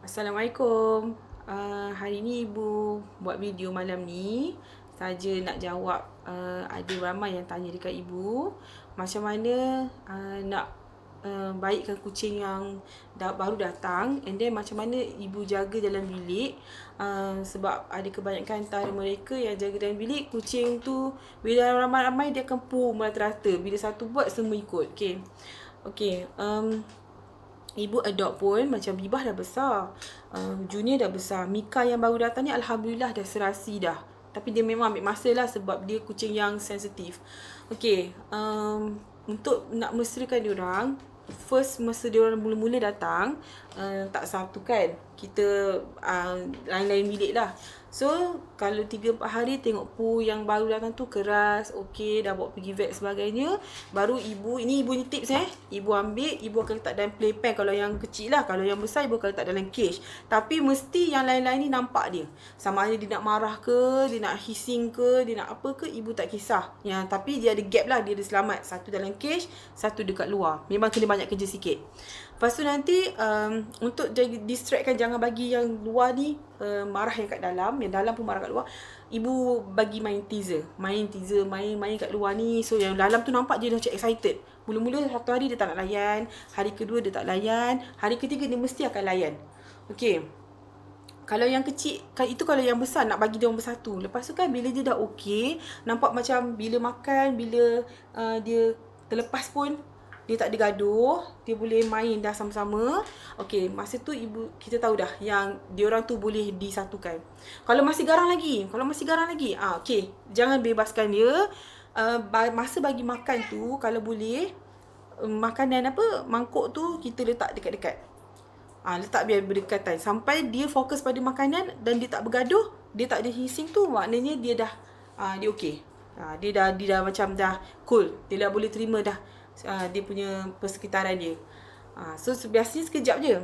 Assalamualaikum. Hari ni ibu buat video malam ni saja nak jawab ada ramai yang tanya dekat ibu macam mana nak baikkan kucing yang baru datang, and then macam mana ibu jaga dalam bilik, sebab ada kebanyakan antara mereka yang jaga dalam bilik kucing tu bila ramai-ramai dia akan poo merata-rata, bila satu buat semua ikut. Okey, ibu adopt pun macam Bibah dah besar, Junior dah besar, Mika yang baru datang ni Alhamdulillah dah serasi dah. Tapi dia memang ambil masa lah sebab dia kucing yang sensitif. Okay, untuk nak mesrakan diorang, first masa diorang mula-mula datang, tak satu kan, kita lain-lain bilik lah. So kalau 3-4 hari tengok poo yang baru datang tu keras, okay, dah bawa pergi vet sebagainya, baru ibu ni tips ibu ambil, ibu akan letak dalam playpen. Kalau yang kecil lah, kalau yang besar ibu akan letak dalam cage. Tapi mesti yang lain-lain ni nampak dia, sama ada dia nak marah ke, dia nak hissing ke, dia nak apa ke, ibu tak kisah ya. Tapi dia ada gap lah, dia ada selamat, satu dalam cage, satu dekat luar. Memang kena banyak kerja sikit. Lepas tu nanti untuk distractkan, jangan bagi yang luar ni marah yang kat dalam, yang dalam pun marah kat luar. Ibu bagi main teaser, main kat luar ni. So yang dalam tu nampak dia dah macam excited. Mula-mula satu hari dia tak nak layan, hari kedua dia tak layan, hari ketiga dia mesti akan layan. Okay, kalau yang kecil, itu kalau yang besar nak bagi dia orang bersatu. Lepas tu kan bila dia dah okey, nampak macam bila makan, bila dia terlepas pun dia tak ada gaduh, dia boleh main dah sama-sama. Okey, masa tu kita tahu dah yang diorang tu boleh disatukan. Kalau masih garang lagi, okey, jangan bebaskan dia. Masa bagi makan tu kalau boleh, makanan mangkuk tu kita letak dekat-dekat. Letak biar berdekatan sampai dia fokus pada makanan dan dia tak bergaduh, dia tak ada hissing tu, maknanya dia dah dia okey. Dia dah macam dah cool, dia dah boleh terima dah dia punya persekitaran dia. So biasanya sekejap je.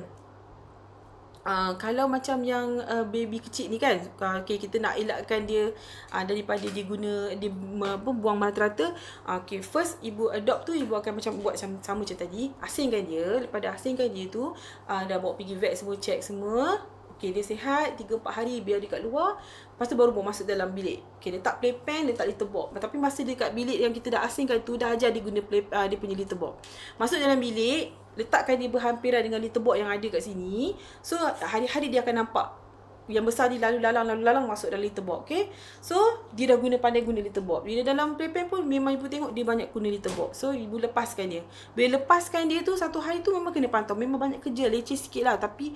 Kalau macam yang baby kecil ni kan, okay, kita nak elakkan dia daripada dia guna dia buang merata-rata. Okay, first ibu adopt tu, ibu akan macam buat sama macam tadi, asingkan dia. Lepas dah asingkan dia tu, dah bawa pergi vet semua, check semua. Okay, dia sihat 3-4 hari, biar dia kat luar. Lepas tu baru bawa masuk dalam bilik. Okay, letak playpen, letak litter box. Tapi masa dia kat bilik yang kita dah asingkan tu, dah ajar dia guna dia punya litter box. Masuk dalam bilik, letakkan dia berhampiran dengan litter box yang ada kat sini. So hari-hari dia akan nampak yang besar ni lalu lalang masuk dalam litter box. Okay, so dia dah pandai guna litter box. Bila dalam playpen pun memang ibu tengok dia banyak guna litter box. So ibu lepaskan dia. Bila lepaskan dia tu, satu hari tu memang kena pantau. Memang banyak kerja, leceh sikit lah, tapi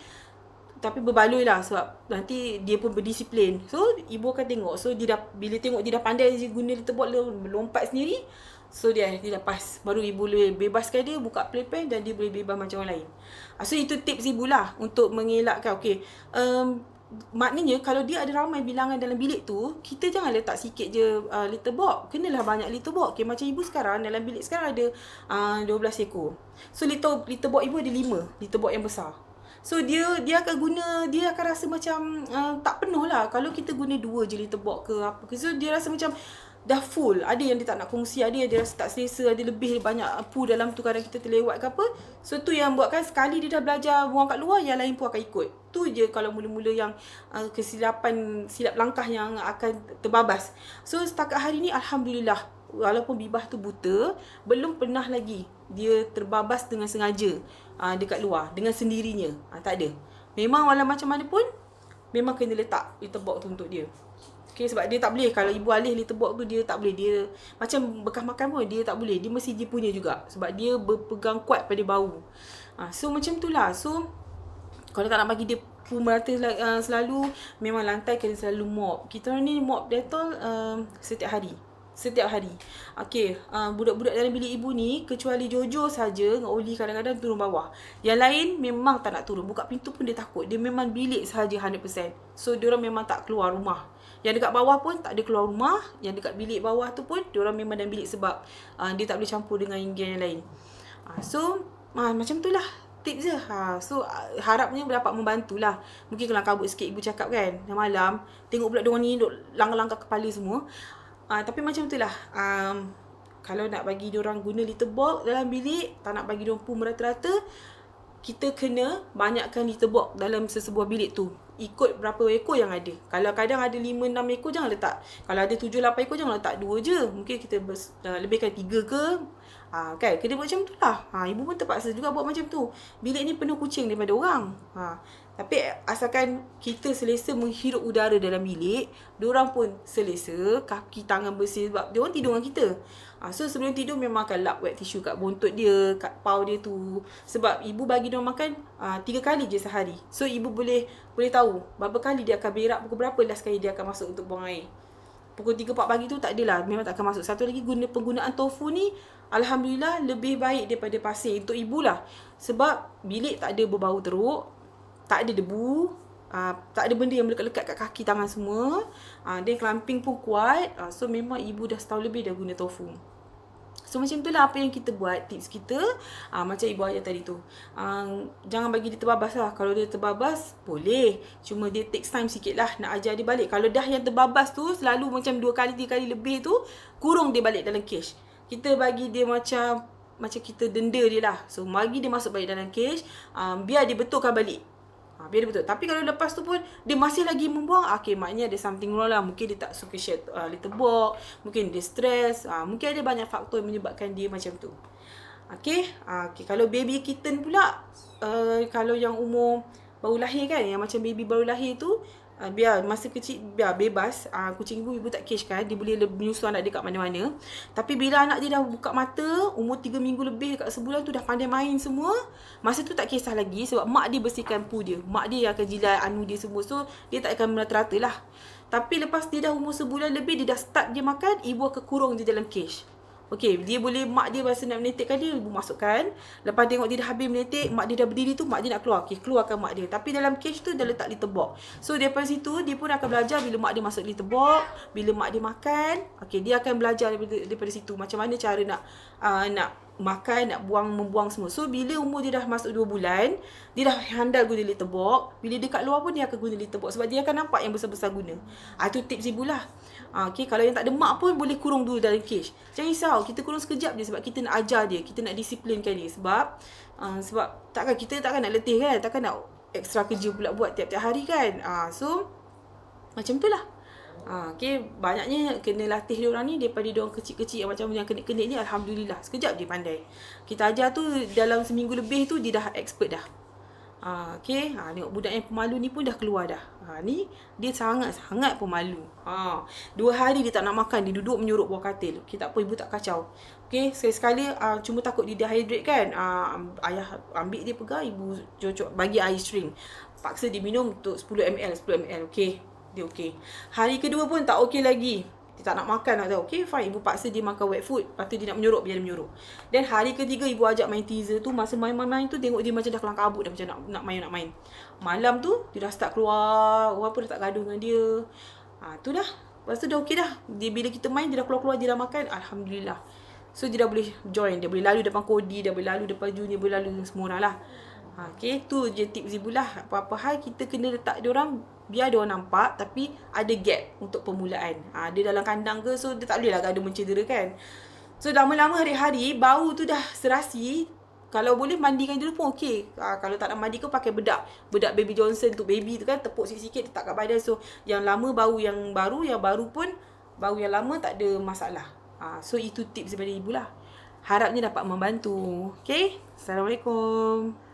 berbaloi lah sebab nanti dia pun berdisiplin. So ibu akan tengok. So dia dah, bila tengok dia dah pandai dia guna litter box, lompat sendiri, so dia lepas. Baru ibu boleh bebaskan dia, buka playpen dan dia boleh bebas macam orang lain. So itu tips ibu lah untuk mengelakkan. Okay, maknanya kalau dia ada ramai bilangan dalam bilik tu, kita jangan letak sikit je litter box, kenalah banyak litter box. Okay, macam ibu sekarang dalam bilik sekarang ada 12 ekor. So litter box ibu ada 5 litter box yang besar. So dia akan guna, dia akan rasa macam tak penuh lah kalau kita guna 2 je litter box ke apa ke. So dia rasa macam dah full. Ada yang dia tak nak kongsi, ada yang dia rasa tak selesa, ada lebih banyak poo dalam tu, kadang kita terlewat ke apa. So tu yang buatkan sekali dia dah belajar buang kat luar, yang lain pun akan ikut. Tu je kalau mula-mula yang silap langkah yang akan terbabas. So setakat hari ni Alhamdulillah, walaupun Bibah tu buta, belum pernah lagi dia terbabas dengan sengaja dekat luar dengan sendirinya. Tak ada. Memang walau macam mana pun memang kena letak litter box tu untuk dia. Okay, sebab dia tak boleh, kalau ibu alih litter box tu dia tak boleh, dia macam bekas makan pun dia tak boleh, dia mesti dia punya juga sebab dia berpegang kuat pada bau. So macam tu lah. So kalau tak nak bagi dia poo merata selalu, memang lantai kena selalu mop. Kita orang ni mop Dettol setiap hari. Okay, budak-budak dalam bilik ibu ni, kecuali Jojo saja dengan Oli kadang-kadang turun bawah. Yang lain memang tak nak turun. Buka pintu pun dia takut. Dia memang bilik sahaja 100%. So diorang memang tak keluar rumah. Yang dekat bawah pun tak ada keluar rumah. Yang dekat bilik bawah tu pun diorang memang dalam bilik sebab dia tak boleh campur dengan yang lain. So macam tu lah tips je. So harapnya dapat membantulah. Mungkin kalau kabut sikit ibu cakap kan, malam tengok pula diorang ni duk langkah-langkah kepala semua. Tapi macam itulah, kalau nak bagi diorang guna litter box dalam bilik, tak nak bagi diorang poo merata-rata, kita kena banyakkan litter box dalam sesebuah bilik tu. Ikut berapa ekor yang ada. Kalau kadang ada 5-6 ekor, jangan letak. Kalau ada 7-8 ekor, jangan letak 2 je. Mungkin kita lebihkan 3 ke. Kan? Kena buat macam tu lah. Ibu pun terpaksa juga buat macam tu. Bilik ni penuh kucing daripada orang. Tapi asalkan kita selesa menghirup udara dalam bilik, diorang pun selesa, kaki tangan bersih sebab diorang tidur dengan kita. So sebelum tidur memang akan lap wet tissue kat buntut dia, kat paw dia tu. Sebab ibu bagi diorang makan 3 kali je sehari. So ibu boleh tahu berapa kali dia akan berak, pukul berapa last kali dia akan masuk untuk buang air. Pukul 3-4 pagi tu tak adalah, memang tak akan masuk. Satu lagi, penggunaan tofu ni alhamdulillah lebih baik daripada pasir untuk ibu lah. Sebab bilik tak ada berbau teruk, tak ada debu, tak ada benda yang melekat-lekat kat kaki tangan semua. Dan clamping pun kuat. So memang ibu dah setahun lebih dah guna tofu. So macam itulah apa yang kita buat, tips kita. Macam ibu ayah tadi tu, jangan bagi dia terbabas lah. Kalau dia terbabas boleh, cuma dia takes time sikit lah nak ajar dia balik. Kalau dah yang terbabas tu selalu macam 2 kali 3 kali lebih tu, kurung dia balik dalam cage. Kita bagi dia macam kita denda dia lah. So bagi dia masuk balik dalam cage, biar dia betulkan balik. Biar dia betul. Tapi kalau lepas tu pun dia masih lagi membuang, maknanya ada something wrong lah. Mungkin dia tak suka share litter box, mungkin dia stress, mungkin ada banyak faktor yang menyebabkan dia macam tu. Kalau baby kitten pula, kalau yang umur baru lahir kan, yang macam baby baru lahir tu, biar masa kecil biar bebas. Kucing ibu tak cage kan, dia boleh menyusu anak dia kat mana-mana. Tapi bila anak dia dah buka mata, umur 3 minggu lebih kat sebulan tu, dah pandai main semua, masa tu tak kisah lagi. Sebab mak dia bersihkan poo dia, mak dia yang akan jilat anu dia semua. So dia tak akan merata-rata lah. Tapi lepas dia dah umur sebulan lebih, dia dah start dia makan, ibu akan kurung dia dalam cage. Dia boleh, mak dia rasa nak menetekkan dia, ibu masukkan. Lepas tengok dia dah habis menetek, mak dia dah berdiri tu, mak dia nak keluar. Keluarkan mak dia. Tapi dalam cage tu dah letak litter box. So daripada situ, dia pun akan belajar bila mak dia masuk litter box, bila mak dia makan. Dia akan belajar daripada situ. Macam mana cara nak makan, nak membuang semua. So bila umur dia dah masuk 2 bulan, dia dah handal guna litter box. Bila dia kat luar pun dia akan guna litter box, sebab dia akan nampak yang besar-besar guna. Itu tips ibu lah. Kalau yang tak ada mak pun boleh kurung dulu dalam cage. Jangan risau, kita kurung sekejap je sebab kita nak ajar dia, kita nak disiplinkan dia. Sebab kita takkan nak letih kan, takkan nak ekstra kerja pula buat tiap-tiap hari kan. So macam tu lah. Banyaknya kena latih diorang ni daripada diorang kecil-kecil yang macam yang kenik-kenik ni. Alhamdulillah, sekejap dia pandai. Kita ajar tu dalam seminggu lebih tu dia dah expert dah. Tengok budak yang pemalu ni pun dah keluar dah. Ni dia sangat-sangat pemalu. 2 hari dia tak nak makan, dia duduk menyorok bawah katil. Tak apa, ibu tak kacau. Sekali-sekala cuma takut dia dehydrate kan. Ayah ambil dia pegang, ibu cocok bagi air string. Paksa dia minum untuk 10 ml. Dia okey. Hari kedua pun tak okey lagi. Dia tak nak makan, tak tahu. Fine, ibu paksa dia makan wet food. Lepas tu dia nak menyorok, biar dia menyorok. Dan hari ketiga ibu ajak main teaser tu. Masa main-main tu tengok dia macam dah kelang kabut dah, macam nak main. Malam tu dia dah start keluar, orang pun dah tak gaduh dengan dia. Tu dah. Lepas tu dah okey dah. Bila kita main dia dah keluar-keluar, dia dah makan. Alhamdulillah. So dia dah boleh join, dia boleh lalu depan Kodi, dia boleh lalu depan Junior, boleh lalu semua orang lah. Tu je tips ibu lah. Apa-apa hal kita kena letak diorang, biar diorang nampak, tapi ada gap untuk permulaan. Dia dalam kandang ke, so dia tak boleh lah gaduh mencedera kan. So lama-lama hari-hari bau tu dah serasi. Kalau boleh mandikan dulu pun okey. Kalau tak nak mandi ke, pakai bedak Baby Johnson tu, baby tu kan, tepuk sikit-sikit letak kat badan. So yang lama bau yang baru, yang baru pun bau yang lama, tak ada masalah. So itu tips daripada ibu lah. Harapnya dapat membantu. Assalamualaikum.